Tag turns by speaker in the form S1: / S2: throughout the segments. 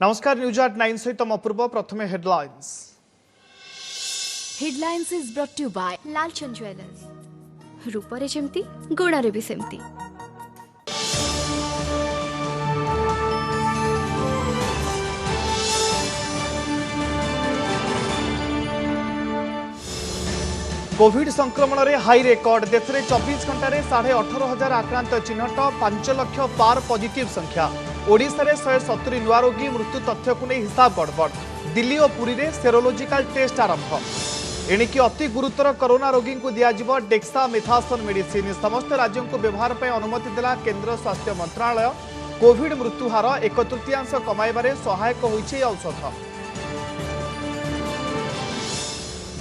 S1: नमस्कार news at 9 सहित अपूर्व प्रथमे headlines
S2: is brought you by
S3: Lalchand jewellers रूपरे जेमती गुणारे भी सेमती।
S1: कोविड संक्रमण रे हाई रेकर्ड देश में 24 घंटे 18,500 आक्रांत चिन्हट 5 लाख पार पॉजिटिव संख्या ओडिशा रे 170 नुआ रोगी मृत्यु तथ्य को नहीं हिसाब गड़बड़ दिल्ली और पुरी रे सेरोलॉजिकल टेस्ट आरंभ एणिकी अति गुरुतर कोरोना रोगी को दिज्व डेक्सामेथासोन मेडिसिन समस्त राज्यों को व्यवहार पर अनुमति देला केंद्र स्वास्थ्य मंत्रालय कोविड मृत्यु हार 1/3 कमाइबारे सहायक होइछे औषध।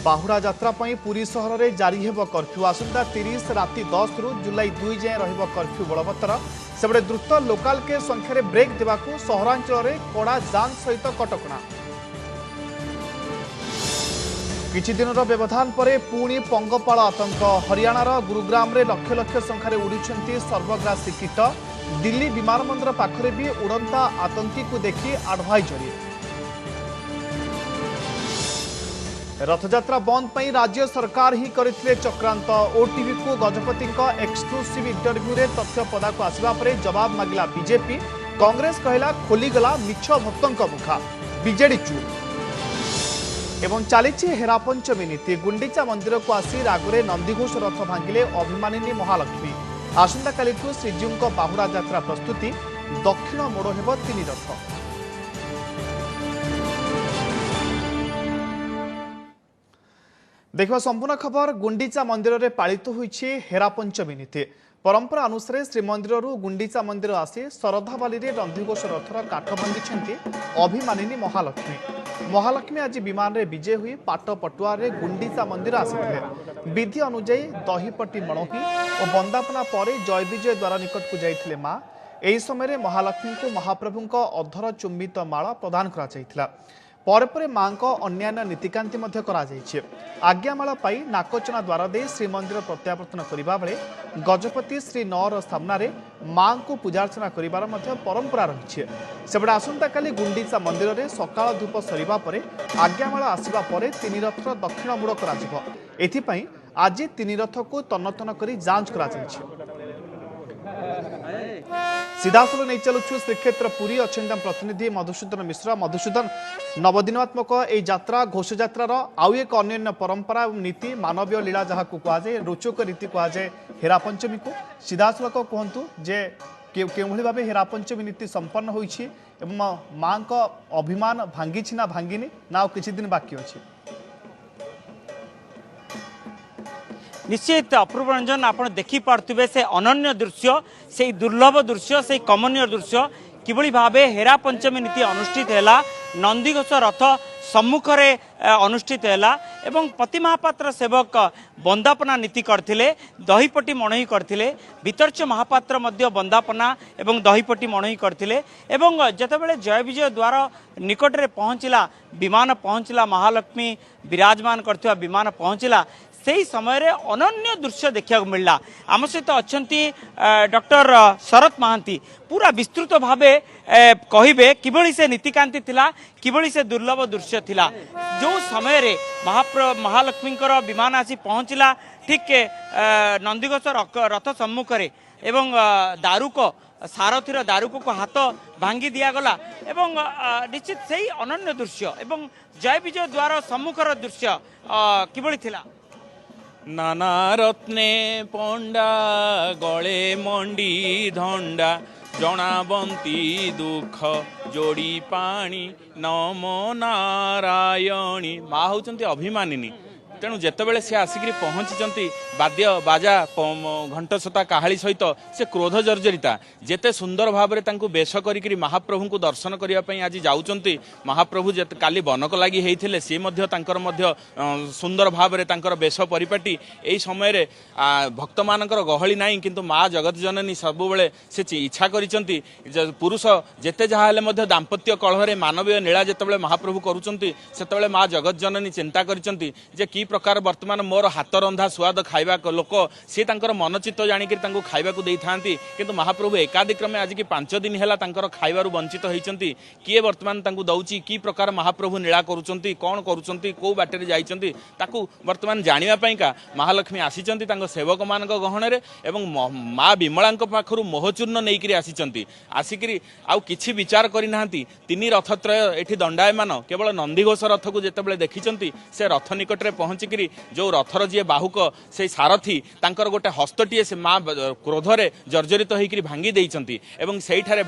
S1: बाहुड़ा यात्रा पुरी सहर में जारी हेब कर्फ्यू आसंता 30 राति 10 रु जुलाई 2 जाए रहिब कर्फ्यू बलवत्तर सेबड़े द्रुत लोकाल के संख्यार ब्रेक देवाकू सहरांचल में कड़ा जांच सहित कटकणा किछि दिनर व्यवधान परे पुणी पंगपाल आतंक हरियाणार गुरुग्राम रे लक्ष लक्ष संख्यार उड़ुछंती सर्वग्रासी कीट दिल्ली विमानबंदर पाखरे भी उड़ंता आतंकी को देखी एडवाइजरी रथयात्रा बंद पर राज्य सरकार ही करथिले चक्रांत ओटीवी को गजपति एक्सक्लूसिव इंटरव्यू रे तथ्य पदाक आसवा परे जवाब मागिला बीजेपी कांग्रेस कहला खोलीगला मिछ भक्तों मुखा बीजेडी चुप एवं चली हेरा पंचमी नीति गुंडीचा मंदिर को आसी रागरे नंदीघोष रथ भांगिले अभिमानिनी महालक्ष्मी आसंता कालिठू श्रीजीव बाहुड़ा यात्रा प्रस्तुति दक्षिण मोड़ हेब 3 रथ। देखो संपूर्ण खबर गुंडीचा मंदिर में पालित होइछि हेरा पंचमी नीति परंपरा अनुसार श्रीमंदिर गुंडीचा मंदिर आसी शरधाबाली नंदीघोष रथर काठ बांधि अभिमानिनी महालक्ष्मी आज विमान रे विजय हुई पाट पटुआ गुंडीचा मंदिर आसी विधि अनुଯାयी दहीपट्टी मणोही और बंदापना पर जय विजय द्वार निकट को जाइथिले मां एही समय महालक्ष्मी को महाप्रभु अधर चुंबित माला प्रदान करा पर मां अन्यान्य नीतिकांति आज्ञामाला पाई नाकचना द्वार दे श्रीमंदिर प्रत्यावर्तन करने बेले गजपति श्री नौर सामने मां को पूजार्चना कर परंपरा रही सेबड़े आसंता काली गुंडीचा मंदिर में सकाळ धूप सरिबा परे आज्ञामाला आसिबा परे 3 रथर दक्षिण मोड़ कर आज 3 रथ को तन्नतन कर जांच कर सीधासल नहीं चलुछु श्रीक्षेत्र पुरी अच्छे प्रतिनिधि मधुसूदन मिश्र मधुसूदन नवदिनात्मक यात्रा घोष यात्रार आउ एक अन्य परंपरा और नीति मानवीय लीला जहाँ को कहुए रोचक रीति कहुए हेरा पंचमी को सीधासलख कहतु जे केउभली भाव हेरा पंचमी नीति संपन्न होइछि एवं मां को अभिमान भांगी ना भांगिनी ना किछि दिन बाकी अछि।
S4: निश्चित अपूर्व रंजन आप देखिपे से अनन्य दृश्य से दुर्लभ दृश्य से कमनीय दृश्य किभली भावे हेरा पंचमी नीति अनुष्ठित है नंदीघोष रथ सम्मुख में अनुष्ठित है एवं पति महापात्र सेवक बंदापना नीति करथिले दहीपट्टी मणई करथिले वितर्च महापात्र मध्य बंदापना एवं दहीपट्टी मणई करथिले एवं जेतेबेले जय विजय द्वार निकट रे पहुंचला विमान पहुंचला महालक्ष्मी विराजमान करथिबा विमान पहुंचला से समय रे अनन्य दृश्य देखा मिलला। आम सहित अच्छा डॉक्टर शरत महांती पूरा विस्तृत भावे कहिबे किभली से नीतिकांति थिला किभली से दुर्लभ दृश्य थिला जो समय रे महालक्ष्मी विमान आसी पहुंचला ठीक नंदीघोष रथ सम्मुख रे एवं दारुक सारथीर दारुक को हाथ भांगी दिगला एवं निश्चित से ही अनन्य दृश्य एवं जय विजय द्वार सम्मुखर दृश्य किभली थिला।
S5: नाना रत्ने पंडा गले मंडी धंडा जनाबंती दुख जोड़ी पानी नमो नारायणी माँ होती अभिमानिनी तेणु जितेबाला सी आसिक पहुँची बाद्य बाजा घंटसता काहाली सहित से क्रोध जर्जरिता जेते सुंदर भाव में बेश करी महाप्रभु को दर्शन करने आज जाऊँच महाप्रभु जेते काली बनक लगी होते सी सुंदर भाव में बेश परिपाटी यही समय भक्त मान गहली ना किंतु माँ जगत जननी सब से इच्छा करिसेंती पुरुष जेते जहाँ दाम्पत्य कलह मानवीय नीला जितेबाला महाप्रभु करुँच से माँ जगत जननी चिंता करिसेंती जे कि प्रकार वर्तमान मोर हाथ रंधा स्वाद खाइबा लोक सी तांकर मनचित्त जानिक खाइबा था किंतु महाप्रभु एकादिक्रमे आज की 5 दिन है खाइबार वंचित होती किए वर्तमान दौची कि प्रकार महाप्रभु नीला करुँच कौन करुँच कौ बाटे जाइंट वर्तमान जानापा महालक्ष्मी आसीचंती सेवक मान गहण माँ विमला पाखु मोहचूर्ण नहीं आसीचंती आसिकी आउ किछि विचार करना तीन रथत्रय एठी दंडायमान केवल नंदीघोष रथ को जितेबाला देखी से रथ निकट में पहुँचिकी जो रथर जी बाहुक से सारथी तांकर गोटे हस्तटीए से माँ क्रोधरे जर्जरित होकर भांगी देइचंती एवं सेठारे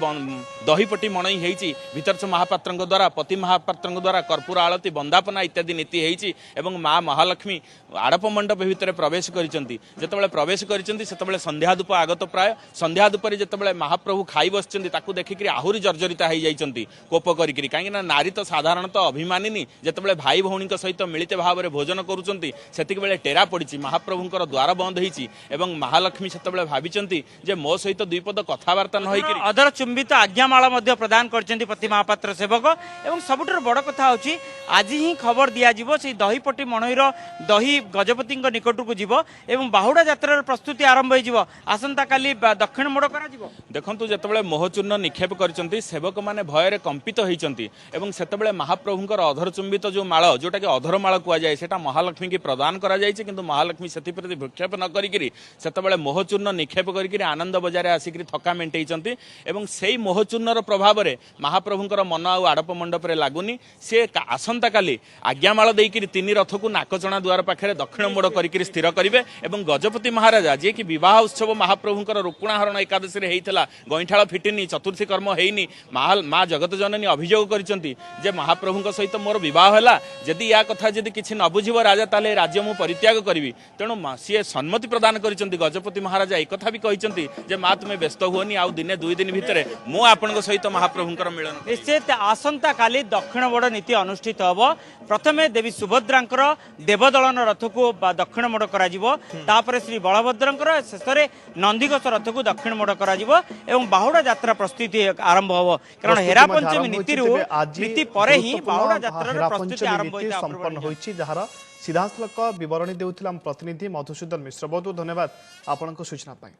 S5: दहीपटी मणई होती भीतरछ महापात्र द्वारा पति महापात्र द्वारा कर्पूर आलती बंदापना इत्यादि नीति होती एवं माँ महालक्ष्मी आड़प मंडप भितर प्रवेश करिसेंती जेतेबेले प्रवेश करिसेंती सेतेबेले संध्याधूप आगत प्राय संध्याधूप जेतेबेले महाप्रभु खाई बसचंती ताकू देखिकी आहुरी जर्जरिता हो जाइचंती कोप करिकी कहीं नारी तो साधारणतः अभिमानिनी जेतेबेले भाई भौणी सहित मिलित भाव में भोजन करुचंती सेतिक बेले टेरा पड़ी महाप्रभुंकर द्वार बंद होईची एवं महालक्ष्मी सेतेबेले भाबिचंती जे मो सहित दुई पद कथबार्ता न होईकी
S4: अधर चुंबित आज्ञामाला मध्य प्रदान करचंती पति महापात्र सेवक एवं सबुठार बड़ कथा होची आज ही खबर दिया जिवो से दहीपटी मणईर दही गजपति निकट को जीव एवं बाहुड़ा यात्रार प्रस्तुति आरंभ हो आसंता काली दक्षिण मोड़ करा जीवो
S5: देखंतु जेतेबेले मोहचूर्ण निक्षेप करचंती सेवक माने भୟରେ कंपित होईचंती एवं सेतेबेले महाप्रभुंकर अधर चुंबित जो माळ जोटा कि अधर माळ कुआ जाय सेटा महालक्ष्मी की प्रदान करा जायछि किंतु महालक्ष्मी सेति प्रति भक्षेप न करिकिरी सेतेबेले मोहचूर्ण निक्षेप करिकिरी आनंद बजारे आसिकिरी थका मेंटेइचंती एवं सेई मोहचूर्णर प्रभाव रे महाप्रभुंकर मन आ आड़प मंडप रे लागुनी से आसंता काली आज्ञामाळ देइकिरी तीन रथ को नाकचणा द्वार पाखरे दक्षिण मोड़ करिकिरी स्थिर करिवे एवं गजपति महाराजा जे कि विवाह उत्सव महाप्रभुंकर रुक्णाहरण एकादशी रे हेइतला गइठाळ फिटिनी चतुर्थी कर्म हेइनी माँ जगत जननी अभियोग करिसंती जे महाप्रभुंक सहित मोर विवाह हैला जदि या कथा जदि किछि न बुझिबो राजा ताले राज्य मु परित्याग करिवि तेणु सी सम्मति प्रदान करिसंती गजपति महाराजा एक कथा भी कहिसंती जे माँ तुमे व्यस्त हुओनी आउ दिने 2 दिन भितरे मु आपनक सहित महाप्रभुंकर मिलन
S4: निश्चित आसंता काली दक्षिण मोड़ नीति अनुष्ठित हबो प्रथमे देवी सुभद्रांकर देवदलन रथ को दक्षिण मोड़ करा जिवो तापरे श्री बलभद्रंकर शेषरे नंदीघोष रथ को दक्षिण मोड़ करा जिवो एवं बाहुड़ा यात्रा प्रस्तुति आरंभ हबो कारण हेरा पंचमी नीति परे ही बाहुड़ा यात्रा प्रस्तुति आरंभ होइता
S1: संपन्न होइछि जहार सीधासलख विवरणी देउथिला प्रतिनिधि मधुसूदन मिश्र बहुत धन्यवाद आपनक सूचना पाई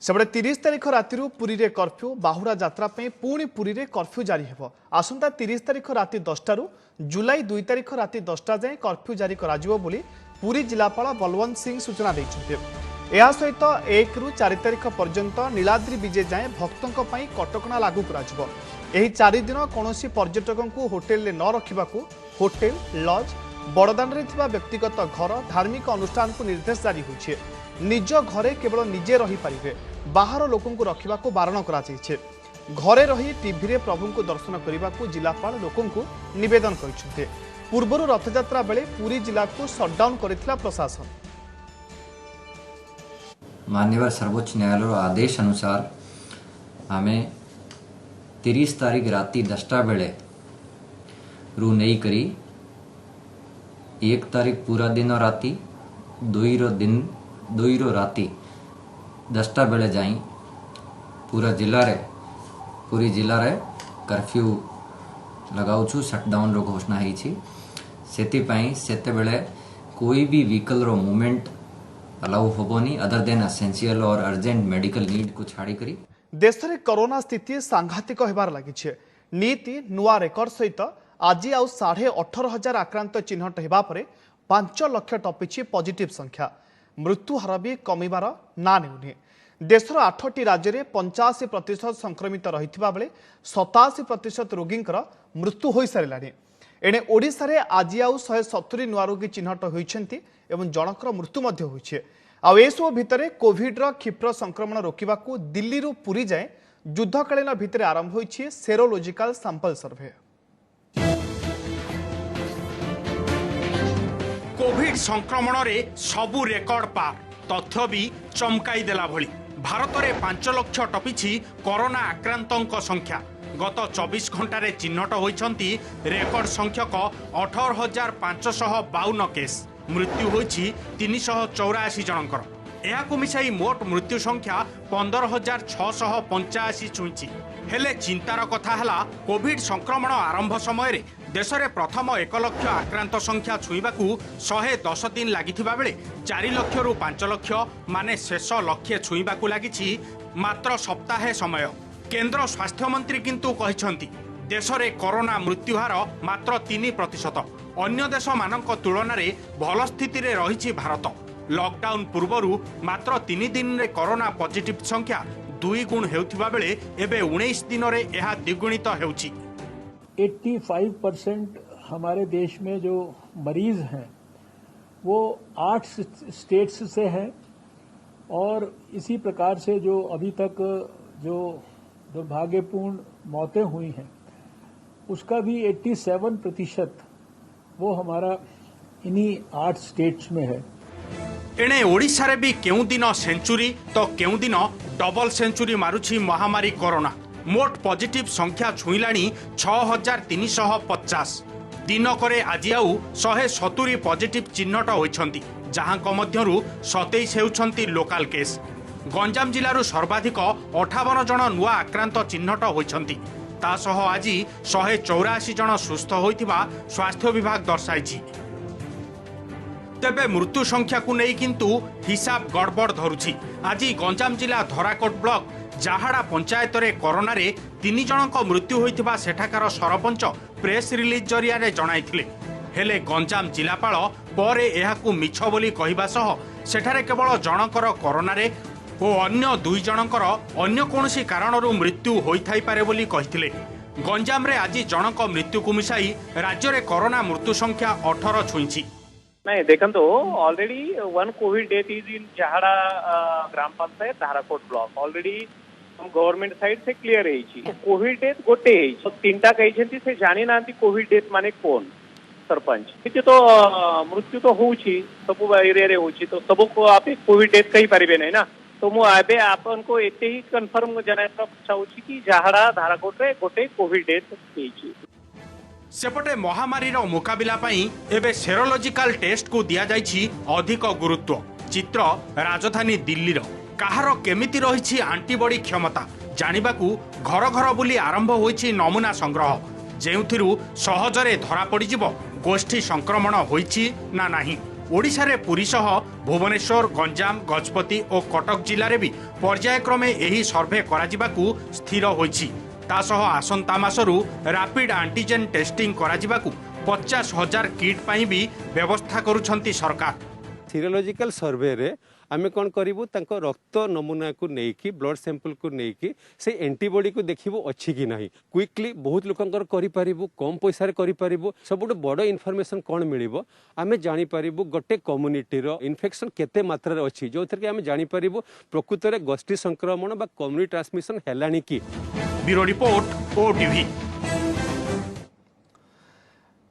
S1: सेबड़े 30 तारिख राति पुरी रे कर्फ्यू बाहुड़ा यात्रा पुणी पुरी रे कर्फ्यू जारी हेबो आसंता 30 तारिख राति 10 जुलाई 2 तारिख राति 10 जाए कर्फ्यू जारी कराजिवो बोली पुरी जिलापाल बलवंत सिंह सूचना दैछन्ते या सहित 1 रु 4 तारिख पर्यंत नीलाद्री विजे जाए भक्तों पई कटकणा लागू कराजिवो एही 4 दिन कोनोसी पर्यटकों को होटेल रे न रखिबाकू होटेल लॉज बड़दान रे थिबा व्यक्तिगत घर धार्मिक अनुष्ठान को निर्देश जारी होइछे निज घरे केवल निजे रही पारिबे बाहर लोकों को रखिबाकू बारण करा जाइछे घरे रही टीवी रे प्रभु को दर्शन करने जिलापाल लोकों को निवेदन करते पूर्वर रथयात्रा बेले पूरी जिला को सटडाउन करथिला प्रशासन
S2: माननीय सर्वोच्च न्यायालय आदेश अनुसार आमे 30 तारीख राति 10टा बेले रू नहीं करी 1 तारीख पूरा दिन राति 2 रो राति 10टा बेले जाई पूरी जिला रे कर्फ्यू लगाउछु शटडाउन रो घोषणा होईछि सेते बेले कोई भी व्हीकल रो मूवमेंट अलाउ होबोनी अदर देन एसेंशियल और अर्जेंट मेडिकल नीड को छाड़ी करी
S1: देश रे कोरोना स्थिति सांघातिक हेबार लागिछे नीति नुआ रेकर्ड सहित आज आउ 18,500 आक्रांत चिन्हट हेबा परे 5 लाख टपिछि पॉजिटिव संख्या मृत्यु हार भी कमिबार ना नेउनी देशर 8टी राज्य में 85% संक्रमित रही बेले 87% रोगींकर मृत्यु हो सारे एणे ओडिशा रे आज आउ 170 नुआ रोगी चिन्हट होइछन्ति एवं जनकर मृत्यु मध्य होइछे आ एसो भितरे कोविड रो क्षिप्र संक्रमण रोकिबाकू दिल्ली रु पुरी जाए युद्धकालीन भितरे आरंभ होइछे सेरोलॉजिकल सैंपल सर्वे
S6: कोविड संक्रमण रे सबु रेकर्ड पार तथ्य भी चमकाई देला भली भारत में 5 लाख टपिछि कोरोना आक्रांतों संख्या गत 24 घंटे चिन्हट होइछन्ति रेकर्ड संख्यक 18,552 केस मृत्यु होइछि 384 जनकर एहाकु मिसाई मोट मृत्यु संख्या 15,685 छुईछि हेले चिंतार कथा हला कोविड संक्रमण आरंभ समय देश में प्रथम 1 लाख आक्रांत संख्या छुईबाकू 110 दिन लागिथिबा बेले 4 लाख रु 5 लाख माने शेष लक्ष्य छुईबाकू लागिछि मात्र सप्ताहे समय। केंद्र स्वास्थ्य मंत्री किंतु कहिसंती देश में कोरोना मृत्युहार मात्र 3%। अन्य देश मानक तुलन में भल स्थिति रे रहिछि भारत। लॉकडाउन पूर्वरु मात्र 3 दिन रे कोरोना पॉजिटिव संख्या 2 गुण हेउथिबा बेले एबे 19 दिन रे एहा द्विगुणित हेउछि।
S7: 85% हमारे देश में जो मरीज हैं वो 8 स्टेट्स से हैं और इसी प्रकार से जो अभी तक जो दुर्भाग्यपूर्ण मौतें हुई हैं उसका भी 87% वो हमारा इन्हीं 8 स्टेट्स में है।
S6: एणे ओडिशा रे भी केउ दिन सेंचुरी तो केउ दिन डबल सेंचुरी मारुछि महामारी कोरोना। मोट पॉजिटिव संख्या छुईलाणी 6350। दिनकरे आज आउ 170 पॉजिटिव चिन्हट होइछंती जहां मध्यरु 27 हेउछंती लोकल केस। गंजाम जिल्लारू सर्वाधिक 58 जन नुआ आक्रांत चिन्हट होइछंती। तासह आज 184 जन सुस्थ होइथिबा स्वास्थ्य विभाग दर्शाइछि। तेबे मृत्यु संख्या को नहीं किंतु हिसाब गड़बड़ धरुछि। आज गंजाम जिला धराकोट ब्लॉक जाहाड़ा पंचायत रे कोरोना रे 3 जनक मृत्यु होइथिबा सेठाकार सरपंच प्रेस रिलीज जरिया रे जणाइथिले। हेले गंजाम जिलापाल परे एहाकू मिछ बोली कहिबा सह सेठारे केवल जनकर कोरोना रे ओ अन्य 2 जनकर अन्य कोनोसी कारणरू मृत्यु होइथाइ पारे बोली कहिथिले। गंजाम रे आज जनक मृत्यु को मिसाई राज्य रे कोरोना मृत्यु संख्या 18 छुईछि।
S8: नहीं देखो already 1 Covid death is in Jahada ग्राम panchayat Dharakot block already government side से क्लियर है। कोविड डेथ गोटे है 3टा कही से जानी ना कोविड डेथ माने कौन सरपंच तो मृत्यु तो होउछि सब एरिया रे होउछि तो सब को आप कोविड डेथ कही पारिबे नहीं ना। तो मु आबे आपन को एते ही कंफर्म जनाइबा चाहूछि कि जहाड़ा धाराकोट रे गोटे कोविड डेथ होइछि।
S6: सेपटे महामारी मुकाबिला पाई एबे सेरोलॉजिकल टेस्ट को दिया जाइछि अधिक गुरुत्व। चित्र राजधानी दिल्ली रो काहार केमिति रहिछि एंटीबॉडी क्षमता जानिबाकू घर घर बुली आरंभ होइछि नमूना संग्रह जेउथिरु सहजरे धरा पड़िजिवो गोष्ठी संक्रमण होइछि ना नाही। ओडिशा रे पुरी सह भुवनेश्वर गंजाम गजपति और कटक जिले में भी पर्यायक्रमे एही सर्वे कराजिबाकू स्थिर होइछि। तासह आसंता मासरू रैपिड एंटीजेन टेस्टिंग कराजिबाकू 50,000 किट पाई भी व्यवस्था करुछंती सरकार।
S9: सीरोलॉजिकल सर्वे रे आमे कोन करिवु तांको रक्त नमूना को नेकी ब्लड सैंपल को नेकी से एंटीबॉडी को देखिबो अछि कि नाही क्विकली बहुत लोकंकर करि परिबु कम पैसा रे करि परिबु। सबुठ बड़ इनफॉरमेशन कोन मिलिबो आमे जानि परिबु गोटे कम्युनिटी रो इन्फेक्शन केते मात्रा रे अछि जोथर के आमे जानि परिबु प्रकृत रे गोष्ठी संक्रमण बा कम्युनिटी ट्रांसमिशन हेलानी की।
S6: Bureau report OTV.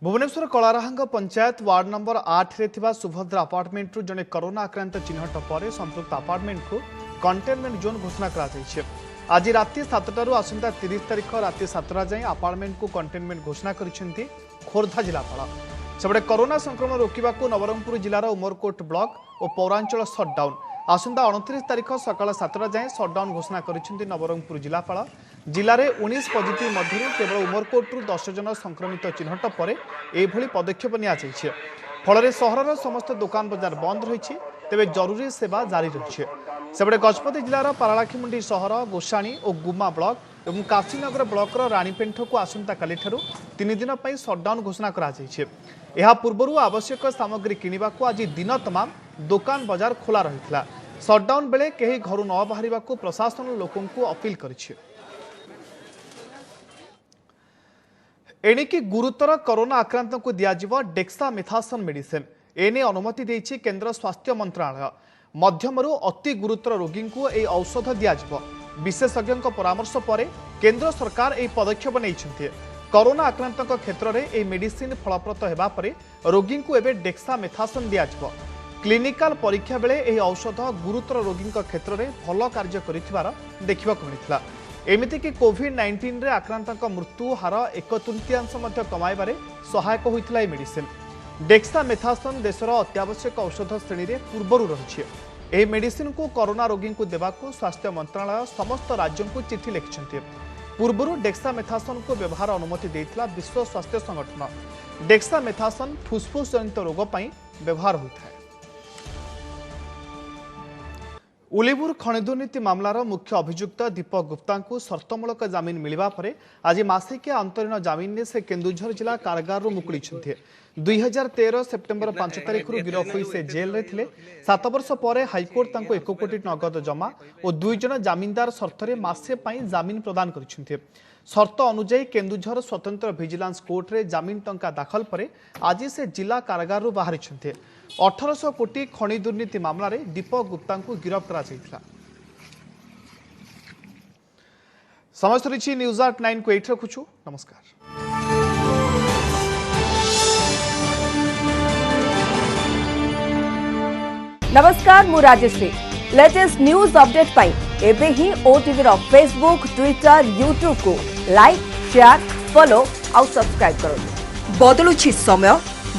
S1: Bhubaneswar Kalarahanga panchayat ward number 8 रे थिबा सुभद्रा अपार्टमेंट रु जने कोरोना आक्रांत चिन्हट पर संपृक्त अपार्टमेंट को कंटेनमेंट जोन घोषणा करा जायछि। आज राति 7टा रु आसंता 30 तारिख राति 7टा जाय अपार्टमेंट को कंटेनमेंट घोषणा करिसेंती खोर्धा जिलापाल। सेबडे कोरोना संक्रमण रोकिबा को नवरंगपुर जिलार उमरकोट ब्लॉक और पौरांचल शटडाउन आसंता 29 तारिख सकाळ 7टा जाय शटडाउन घोषणा करिसेंती नवरंगपुर जिलापाल। जिले में 19 पॉजिटिव मध्य केवल उमरकोट्रु 10 जन संक्रमित चिन्हट पर यह पदक्षेप नि फल सहर समस्त दुकान बजार बंद रही तेज जरूरी सेवा जारी रही। सेपटे गजपति जिलार पारालाखीमुंडी सहर गोसाणी और गुमा ब्लॉक और काशीनगर ब्लॉकर राणीपेंठ को आसंता काली 3 दिन शटडाउन घोषणा करा पूर्व आवश्यक सामग्री किणवा को आज दिन तमाम दुकान बजार खोला रही। शटडाउन बेले कहीं घर न बाहर प्रशासन लोकों को अपील करिछि। एणिकी गुरुतर कोरोना आक्रांत को दियाजिव डेक्सामेथासोन मेडिसिन एने अनुमति देइछि केंद्र स्वास्थ्य मंत्रालय। मध्यमरु अति गुरुतर रोगी को ए औषध दियाजिव। विशेषज्ञ परामर्श पर केंद्र सरकार ए पदक्षेप नैछन्ति। कोरोना आक्रांत क्षेत्र में ए मेडिसिन फलप्रद हेबा परे रोगी को एबे डेक्सामेथासोन दियाजिव। क्लिनिकल परीक्षा बेले ए औषध गुरुतर रोगी क्षेत्र में भल कार्य करिथिबार देखिबाकु मिलिथिला। एमितिक कोविड-19 रे आक्रांतक मृत्यु हार 1/3 कमाइबारे सहायक होइथिला ए मेडिसिन। डेक्सामेथासोन देशर अत्यावश्यक औषध श्रेणी रे पूर्वरु रहिछि। एही मेडिसिन को कोरोना रोगी को देबाकू स्वास्थ्य मंत्रालय समस्त राज्यों को चिठी लिखिछन्ति। पूर्व डेक्सामेथासन को व्यवहार अनुमति देता विश्व स्वास्थ्य संगठन। डेक्सामेथासन फुस्फुस जनित रोग पर व्यवहार होता है। उलिपुर खनि दुर्नीति मामलार मुख्य अभियुक्त दीपक गुप्ता को शर्तमूलक जमीन मिलवा परे आज मासिकिया अंतरीण जमीन ने से केन्दुझर जिला कारागार मुकुड़ी 2013 सेप्टेम्बर 5 तारिख गिरफ हुई से जेल रे थिले। 7 वर्ष पर हाइकोर्ट 1 कोटी नगद जमा और 2 जन जमीनदार शर्तरे मासे जमीन प्रदान कर शर्त अनुजाई केन्दुझर स्वतंत्र भिजिलांस कोर्ट रे जमीन टंका दाखल पर आज से जिला कारागार बाहरी 1800 कोटी खनि दुर्नीति मामला रे दीपक गुप्ता को गिरफ्त करा जायथिला। समय सरी न्यूज 9 को 8 रखुछु। नमस्कार।
S10: नमस्कार मु राजश्री लेटेस्ट न्यूज अपडेट पाई एबे ही ओटीवी रो फेसबुक ट्विटर यूट्यूब को लाइक शेयर फॉलो आउ सब्सक्राइब करो। बदलुछि समय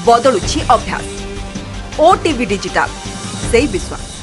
S10: बदलुछि अभ्यास ओटीवी डिजिटल से विश्वास।